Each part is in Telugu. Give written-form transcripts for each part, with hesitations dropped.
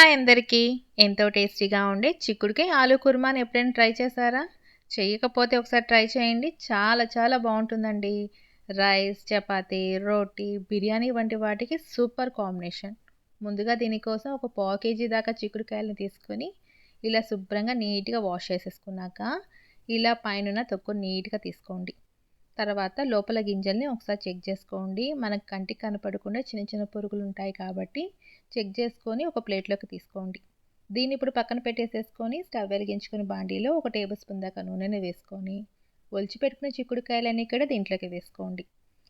హాయ్ అందరికీ! ఎంతో టేస్టీగా ఉండే చిక్కుడుకాయ ఆలు కుర్మాని ఎప్పుడైనా ట్రై చేశారా? చెయ్యకపోతే ఒకసారి ట్రై చేయండి. చాలా చాలా బావుంటుందండి. రైస్, చపాతీ, రోటీ, బిర్యానీ వంటి వాటికి సూపర్ కాంబినేషన్. ముందుగా దీనికోసం ఒక పావు కేజీ దాకా చిక్కుడుకాయలని తీసుకొని, ఇలా శుభ్రంగా నీట్‌గా వాష్ చేసేసుకున్నాక, ఇలా పైనున్న తొక్కుని నీట్‌గా తీసుకోండి. తర్వాత లోపల గింజల్ని ఒకసారి చెక్ చేసుకోండి. మనకు కంటికి కనపడకుండా చిన్న చిన్న పురుగులుంటాయి కాబట్టి చెక్ చేసుకొని ఒక ప్లేట్‌లోకి తీసుకోండి. దీన్ని ఇప్పుడు పక్కన పెట్టేసేసుకొని స్టవ్ వెలిగించుకొని బాండీలో ఒక టేబుల్ స్పూన్ దాకా నూనెని వేసుకొని, ఒలిచిపెట్టుకున్న చిక్కుడుకాయలన్నీ కూడా దీంట్లోకి వేసుకోండి.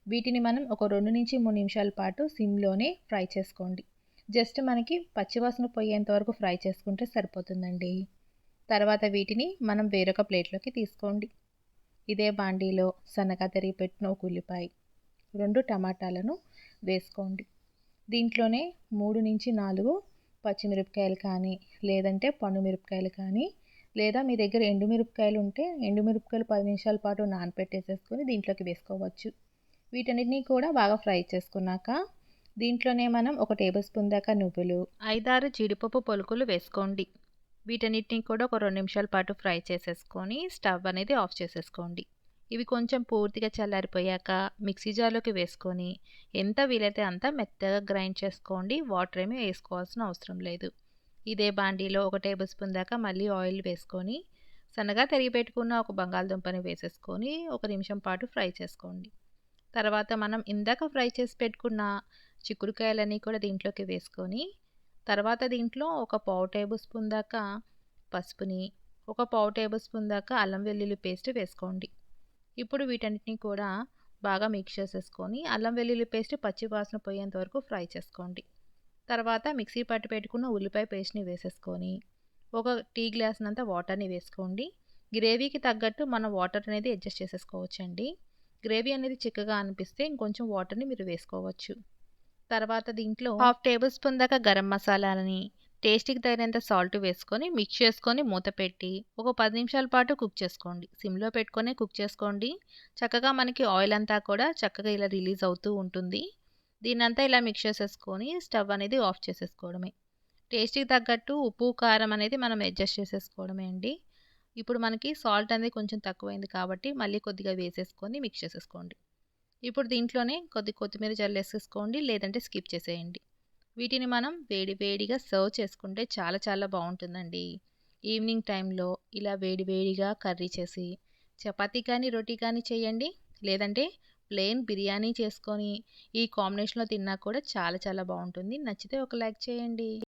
వీటిని మనం ఒక 2-3 నిమిషాల పాటు సిమ్‌లోనే ఫ్రై చేసుకోండి. జస్ట్ మనకి పచ్చివాసన పోయేంత వరకు ఫ్రై చేసుకుంటే సరిపోతుందండి. తర్వాత వీటిని మనం వేరొక ప్లేట్‌లోకి తీసుకోండి. ఇదే బాండీలో సన్నగా తరిగి పెట్టిన ఒక ఉల్లిపాయ, 2 టమాటాలను వేసుకోండి. దీంట్లోనే 3-4 పచ్చిమిరపకాయలు కానీ, లేదంటే పండు మిరపకాయలు కానీ, లేదా మీ దగ్గర ఎండుమిరపకాయలు ఉంటే ఎండుమిరపకాయలు 10 నిమిషాల పాటు నానపెట్టేసేసుకొని దీంట్లోకి వేసుకోవచ్చు. వీటన్నిటిని కూడా బాగా ఫ్రై చేసుకున్నాక, దీంట్లోనే మనం ఒక టేబుల్ స్పూన్ దాకా నువ్వులు, 5-6 జీడిపప్పు పలుకులు వేసుకోండి. వీటన్నిటిని కూడా ఒక 2 నిమిషాల పాటు ఫ్రై చేసేసుకొని స్టవ్ అనేది ఆఫ్ చేసేసుకోండి. ఇవి కొంచెం పూర్తిగా చల్లారిపోయాక మిక్సీ జార్లోకి వేసుకొని ఎంత వీలైతే అంత మెత్తగా గ్రైండ్ చేసుకోండి. వాటర్ ఏమీ వేసుకోవాల్సిన అవసరం లేదు. ఇదే బాండీలో ఒక టేబుల్ స్పూన్ దాకా మళ్ళీ ఆయిల్ వేసుకొని సన్నగా తరిగి పెట్టుకున్న ఒక బంగాళదుంపని వేసేసుకొని ఒక నిమిషం పాటు ఫ్రై చేసుకోండి. తర్వాత మనం ఇందాక ఫ్రై చేసి పెట్టుకున్న చిక్కుడుకాయలన్నీ కూడా దీంట్లోకి వేసుకొని, తర్వాత దీంట్లో ఒక పావు టేబుల్ స్పూన్ దాకా పసుపుని, ఒక పావు టేబుల్ స్పూన్ దాకా అల్లం వెల్లుల్లి పేస్ట్ వేసుకోండి. ఇప్పుడు వీటన్నిటిని కూడా బాగా మిక్స్ చేసేసుకొని అల్లం వెల్లుల్లి పేస్ట్ పచ్చి వాసన పోయేంత వరకు ఫ్రై చేసుకోండి. తర్వాత మిక్సీ పట్టి పెట్టుకున్న ఉల్లిపాయ పేస్ట్ని వేసేసుకొని ఒక టీ గ్లాస్నంత వాటర్ని వేసుకోండి. గ్రేవీకి తగ్గట్టు మనం వాటర్ అనేది అడ్జస్ట్ చేసేసుకోవచ్చండి. గ్రేవీ అనేది చిక్కగా అనిపిస్తే ఇంకొంచెం వాటర్ని మీరు వేసుకోవచ్చు. తర్వాత దీంట్లో హాఫ్ టేబుల్ స్పూన్ దాకా గరం మసాలాలని, టేస్ట్‌కి తగినంత సాల్ట్ వేసుకొని మిక్స్ చేసుకొని మూత పెట్టి ఒక 10 నిమిషాల పాటు కుక్ చేసుకోండి. సిమ్‌లో పెట్టుకొనే కుక్ చేసుకోండి. చక్కగా మనకి ఆయిల్ అంతా కూడా చక్కగా ఇలా రిలీజ్ అవుతూ ఉంటుంది. దీన్నంతా ఇలా మిక్స్ చేసేసుకొని స్టవ్ అనేది ఆఫ్ చేసేసుకోవడమే. టేస్ట్‌కి తగ్గట్టు ఉప్పు, కారం అనేది మనం అడ్జస్ట్ చేసేసుకోవడమే అండి. ఇప్పుడు మనకి సాల్ట్ అనేది కొంచెం తక్కువైంది కాబట్టి మళ్ళీ కొద్దిగా వేసేసుకొని మిక్స్ చేసేసుకోండి. ఇప్పుడు దీంట్లోనే కొత్తిమీర జల్లేసేసుకోండి, లేదంటే స్కిప్ చేసేయండి. వీటిని మనం వేడి వేడిగా సర్వ్ చేసుకుంటే చాలా చాలా బావుంటుందండి. ఈవినింగ్ టైంలో ఇలా వేడి వేడిగా కర్రీ చేసి చపాతీ కానీ, రోటీ కానీ చేయండి. లేదంటే ప్లెయిన్ బిర్యానీ చేసుకొని ఈ కాంబినేషన్‌లో తిన్నా కూడా చాలా చాలా బావుంటుంది. నచ్చితే ఒక లైక్ చేయండి.